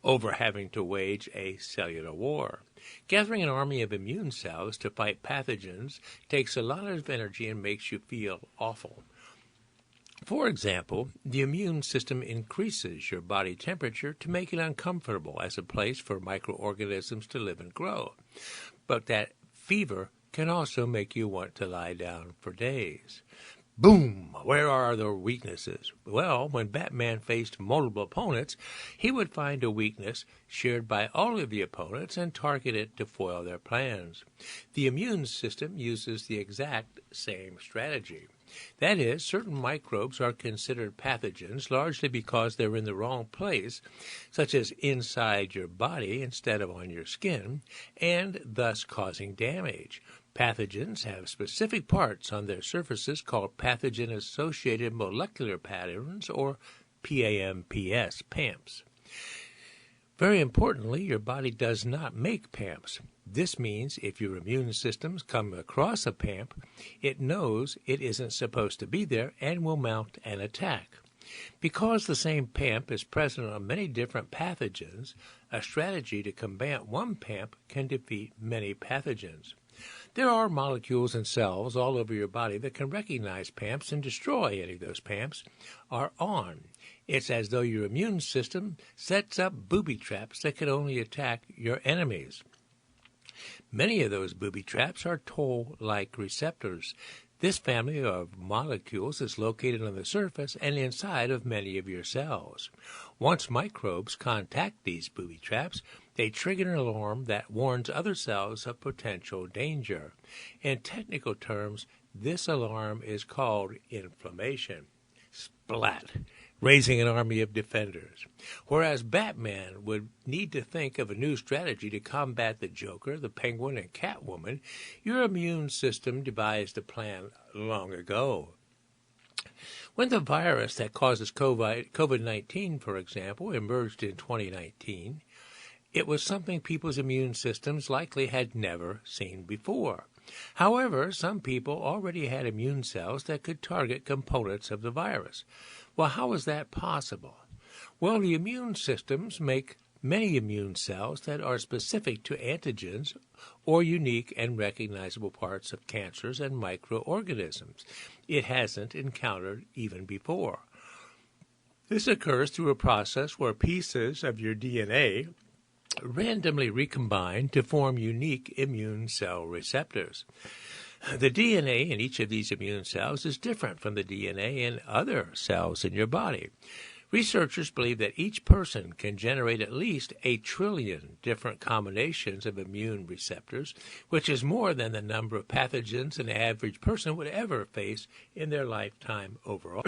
over having to wage a cellular war. Gathering an army of immune cells to fight pathogens takes a lot of energy and makes you feel awful. For example, the immune system increases your body temperature to make it uncomfortable as a place for microorganisms to live and grow. But that fever can also make you want to lie down for days. Boom! Where are the weaknesses? Well, when Batman faced multiple opponents, he would find a weakness shared by all of the opponents and target it to foil their plans. The immune system uses the exact same strategy. That is, certain microbes are considered pathogens largely because they're in the wrong place, such as inside your body instead of on your skin, and thus causing damage. Pathogens have specific parts on their surfaces called pathogen-associated molecular patterns, or PAMPs. Very importantly, your body does not make PAMPs. This means if your immune system comes across a PAMP, it knows it isn't supposed to be there and will mount an attack. Because the same PAMP is present on many different pathogens, a strategy to combat one PAMP can defeat many pathogens. There are molecules and cells all over your body that can recognize PAMPs and destroy any of those PAMPs are on. It's as though your immune system sets up booby traps that can only attack your enemies. Many of those booby traps are toll-like receptors. This family of molecules is located on the surface and inside of many of your cells. Once microbes contact these booby traps, they trigger an alarm that warns other cells of potential danger. In technical terms, this alarm is called inflammation. Splat! Raising an army of defenders. Whereas Batman would need to think of a new strategy to combat the Joker, the Penguin, and Catwoman, your immune system devised a plan long ago. When the virus that causes COVID-19, for example, emerged in 2019, it was something people's immune systems likely had never seen before. However, some people already had immune cells that could target components of the virus. Well, how is that possible? Well, the immune systems make many immune cells that are specific to antigens or unique and recognizable parts of cancers and microorganisms it hasn't encountered even before. This occurs through a process where pieces of your DNA randomly recombine to form unique immune cell receptors. The DNA in each of these immune cells is different from the DNA in other cells in your body. Researchers believe that each person can generate at least 1 trillion different combinations of immune receptors, which is more than the number of pathogens an average person would ever face in their lifetime overall.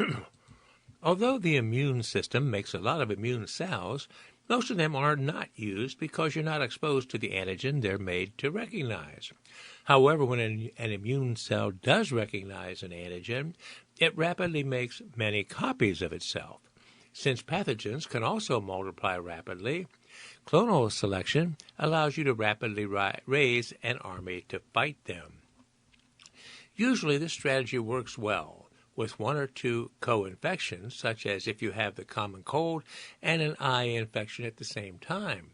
Although the immune system makes a lot of immune cells, most of them are not used because you're not exposed to the antigen they're made to recognize. However, when an immune cell does recognize an antigen, it rapidly makes many copies of itself. Since pathogens can also multiply rapidly, clonal selection allows you to rapidly raise an army to fight them. Usually this strategy works well with 1 or 2 co-infections, such as if you have the common cold and an eye infection at the same time.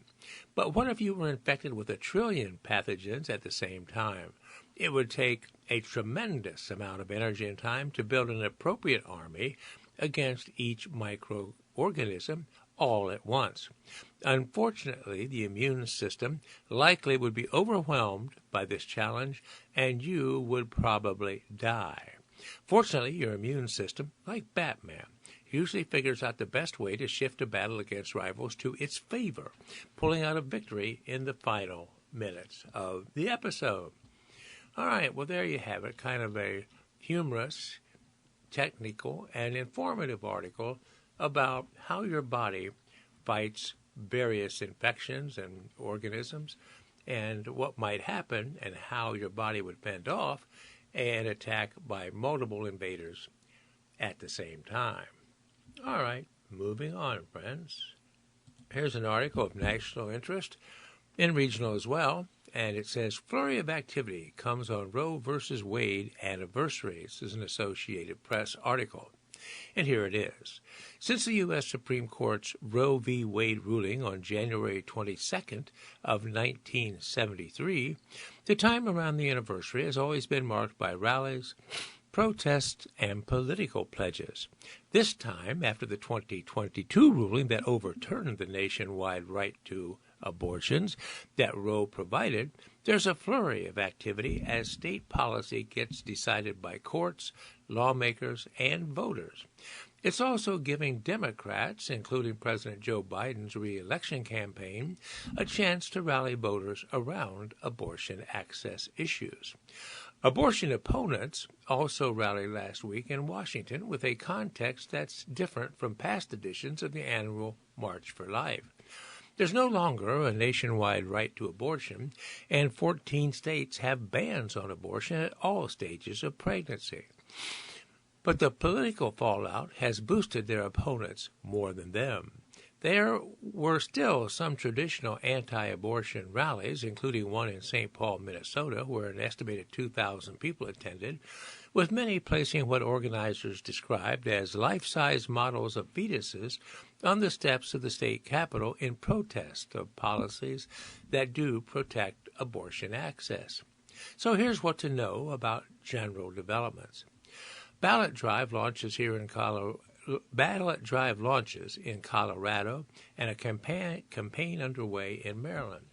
But what if you were infected with 1 trillion pathogens at the same time? It would take a tremendous amount of energy and time to build an appropriate army against each microorganism all at once. Unfortunately, the immune system likely would be overwhelmed by this challenge, and you would probably die. Fortunately, your immune system, like Batman, usually figures out the best way to shift a battle against rivals to its favor, pulling out a victory in the final minutes of the episode. All right, well, there you have it, kind of a humorous, technical, and informative article about how your body fights various infections and organisms and what might happen and how your body would fend off an attack by multiple invaders at the same time. All right, moving on, friends. Here's an article of national interest and regional as well, and it says, flurry of activity comes on Roe versus Wade anniversary. This is an Associated Press article. And here it is. Since the U.S. Supreme Court's Roe v. Wade ruling on January 22nd of 1973, the time around the anniversary has always been marked by rallies, protests, and political pledges. This time, after the 2022 ruling that overturned the nationwide right to abortions that Roe provided, there's a flurry of activity as state policy gets decided by courts, lawmakers, and voters. It's also giving Democrats, including President Joe Biden's re-election campaign, a chance to rally voters around abortion access issues. Abortion opponents also rallied last week in Washington with a context that's different from past editions of the annual March for Life. There's no longer a nationwide right to abortion, and 14 states have bans on abortion at all stages of pregnancy. But the political fallout has boosted their opponents more than them. There were still some traditional anti-abortion rallies, including one in St. Paul, Minnesota, where an estimated 2,000 people attended, with many placing what organizers described as life-size models of fetuses on the steps of the state capitol in protest of policies that do protect abortion access. So here's what to know about general developments. Ballot drive launches in Colorado and a campaign underway in Maryland.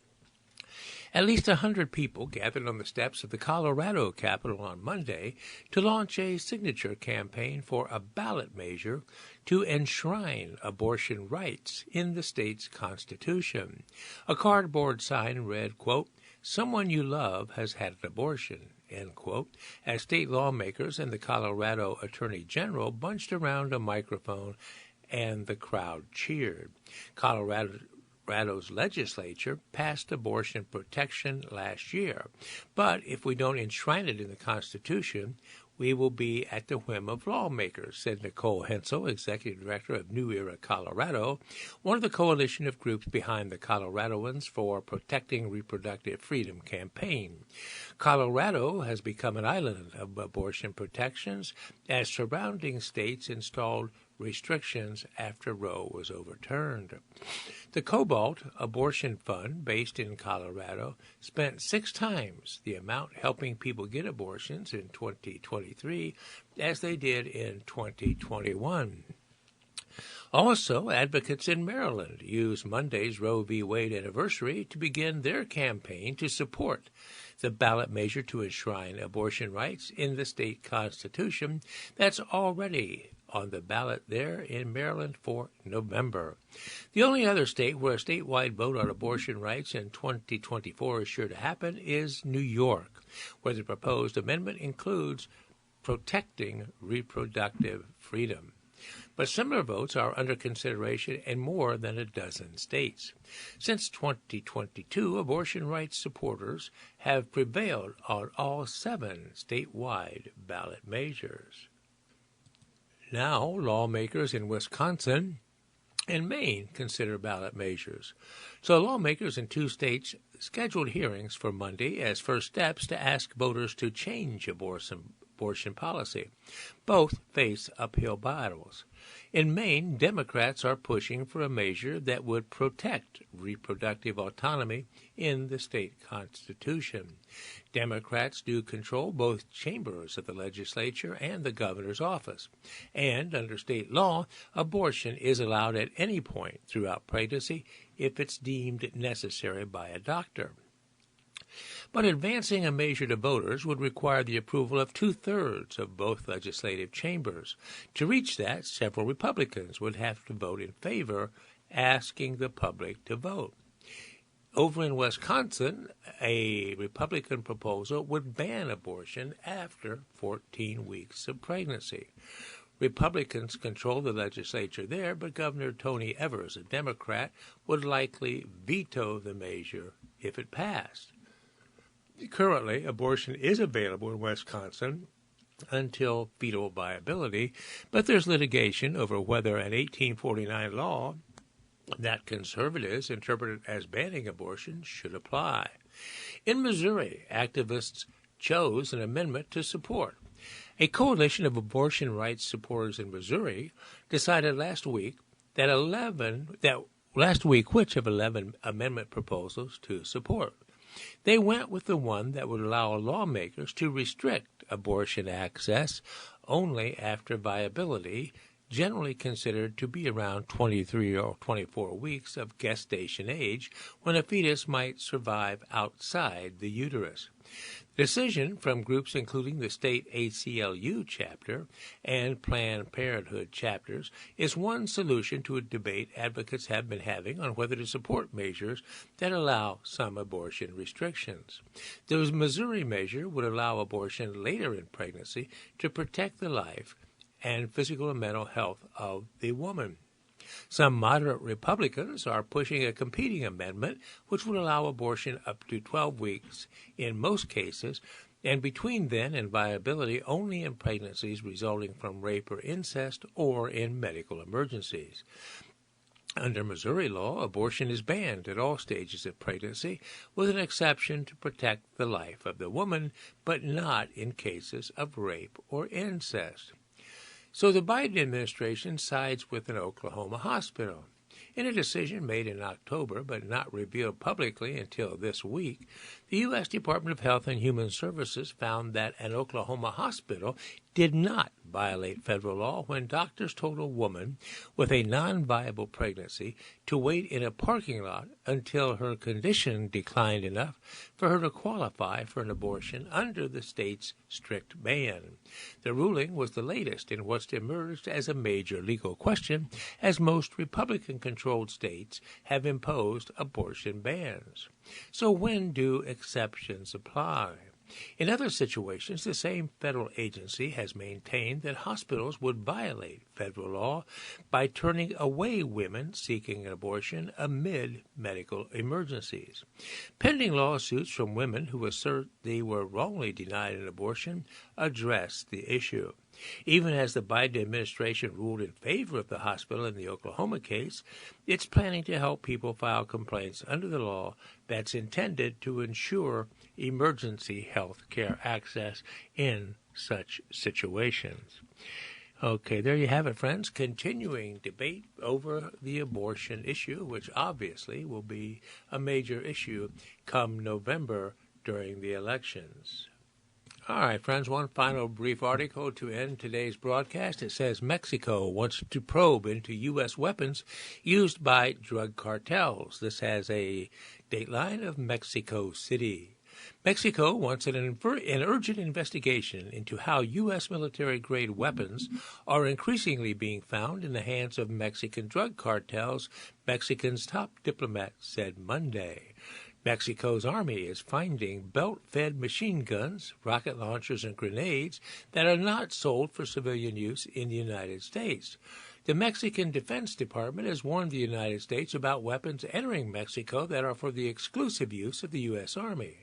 At least 100 people gathered on the steps of the Colorado Capitol on Monday to launch a signature campaign for a ballot measure to enshrine abortion rights in the state's constitution. A cardboard sign read, quote, "Someone you love has had an abortion," end quote, as state lawmakers and the Colorado Attorney General bunched around a microphone and the crowd cheered. Colorado's legislature passed abortion protection last year, but if we don't enshrine it in the Constitution, we will be at the whim of lawmakers, said Nicole Hensel, executive director of New Era Colorado, one of the coalition of groups behind the Coloradoans for Protecting Reproductive Freedom campaign. Colorado has become an island of abortion protections as surrounding states installed restrictions after Roe was overturned. The Cobalt Abortion Fund, based in Colorado, spent 6 times the amount helping people get abortions in 2023 as they did in 2021. Also, advocates in Maryland used Monday's Roe v. Wade anniversary to begin their campaign to support the ballot measure to enshrine abortion rights in the state constitution that's already on the ballot there in Maryland for November. The only other state where a statewide vote on abortion rights in 2024 is sure to happen is New York, where the proposed amendment includes protecting reproductive freedom. But similar votes are under consideration in more than a dozen states. Since 2022, abortion rights supporters have prevailed on all 7 statewide ballot measures. Now, lawmakers in Wisconsin and Maine consider ballot measures. So lawmakers in 2 states scheduled hearings for Monday as first steps to ask voters to change abortion policy. Both face uphill battles. In Maine, Democrats are pushing for a measure that would protect reproductive autonomy in the state constitution. Democrats do control both chambers of the legislature and the governor's office. And under state law, abortion is allowed at any point throughout pregnancy if it's deemed necessary by a doctor. But advancing a measure to voters would require the approval of 2/3 of both legislative chambers. To reach that, several Republicans would have to vote in favor, asking the public to vote. Over in Wisconsin, a Republican proposal would ban abortion after 14 weeks of pregnancy. Republicans control the legislature there, but Governor Tony Evers, a Democrat, would likely veto the measure if it passed. Currently, abortion is available in Wisconsin until fetal viability, but there's litigation over whether an 1849 law that conservatives interpreted as banning abortion should apply. In Missouri, activists chose an amendment to support. A coalition of abortion rights supporters in Missouri decided last week which of 11 amendment proposals to support. They went with the one that would allow lawmakers to restrict abortion access only after viability, generally considered to be around 23 or 24 weeks of gestation age, when a fetus might survive outside the uterus. The decision from groups including the state ACLU chapter and Planned Parenthood chapters is one solution to a debate advocates have been having on whether to support measures that allow some abortion restrictions. The Missouri measure would allow abortion later in pregnancy to protect the life and physical and mental health of the woman. Some moderate Republicans are pushing a competing amendment which would allow abortion up to 12 weeks in most cases, and between then and viability only in pregnancies resulting from rape or incest or in medical emergencies. Under Missouri law, abortion is banned at all stages of pregnancy, with an exception to protect the life of the woman, but not in cases of rape or incest. So the Biden administration sides with an Oklahoma hospital. In a decision made in October but not revealed publicly until this week, the U.S. Department of Health and Human Services found that an Oklahoma hospital did not violate federal law when doctors told a woman with a non-viable pregnancy to wait in a parking lot until her condition declined enough for her to qualify for an abortion under the state's strict ban. The ruling was the latest in what's emerged as a major legal question, as most Republican-controlled states have imposed abortion bans. So when do exceptions apply? In other situations, the same federal agency has maintained that hospitals would violate federal law by turning away women seeking an abortion amid medical emergencies. Pending lawsuits from women who assert they were wrongly denied an abortion address the issue. Even as the Biden administration ruled in favor of the hospital in the Oklahoma case, it's planning to help people file complaints under the law that's intended to ensure emergency health care access in such situations. Okay, there you have it, friends. Continuing debate over the abortion issue, which obviously will be a major issue come November during the elections. All right, friends, one final brief article to end today's broadcast. It says Mexico wants to probe into U.S. weapons used by drug cartels. This has a dateline of Mexico City. Mexico wants an urgent investigation into how U.S. military-grade weapons are increasingly being found in the hands of Mexican drug cartels, Mexico's top diplomat said Monday. Mexico's army is finding belt-fed machine guns, rocket launchers, and grenades that are not sold for civilian use in the United States. The Mexican Defense Department has warned the United States about weapons entering Mexico that are for the exclusive use of the U.S. Army.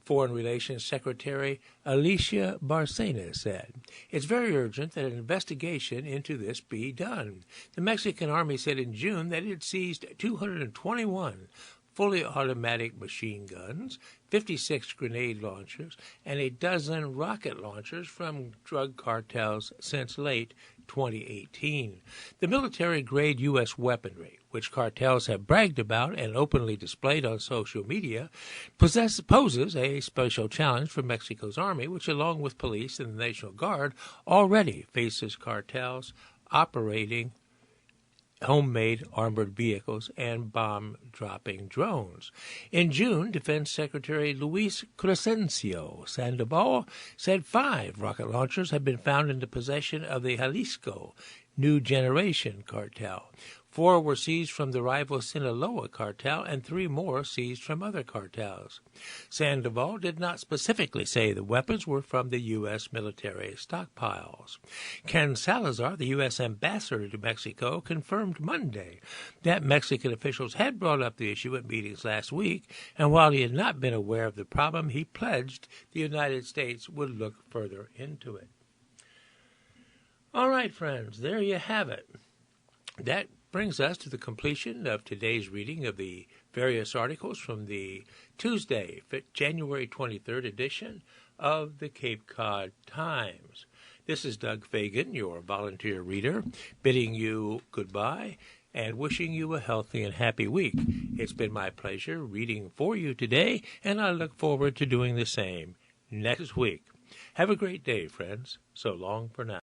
Foreign Relations Secretary Alicia Bárcena said, "It's very urgent that an investigation into this be done." The Mexican Army said in June that it had seized 221 fully automatic machine guns, 56 grenade launchers, and a dozen rocket launchers from drug cartels since late 2018. The military-grade U.S. weaponry, which cartels have bragged about and openly displayed on social media, poses a special challenge for Mexico's army, which, along with police and the National Guard, already faces cartels operating homemade armored vehicles and bomb-dropping drones. In June, Defense Secretary Luis Crescencio Sandoval said 5 rocket launchers had been found in the possession of the Jalisco New Generation cartel. 4 were seized from the rival Sinaloa cartel and 3 more seized from other cartels. Sandoval did not specifically say the weapons were from the U.S. military stockpiles. Ken Salazar, the U.S. ambassador to Mexico, confirmed Monday that Mexican officials had brought up the issue at meetings last week, and while he had not been aware of the problem, he pledged the United States would look further into it. All right, friends, there you have it. That brings us to the completion of today's reading of the various articles from the Tuesday, January 23rd edition of the Cape Cod Times. This is Doug Fagan, your volunteer reader, bidding you goodbye and wishing you a healthy and happy week. It's been my pleasure reading for you today, and I look forward to doing the same next week. Have a great day, friends. So long for now.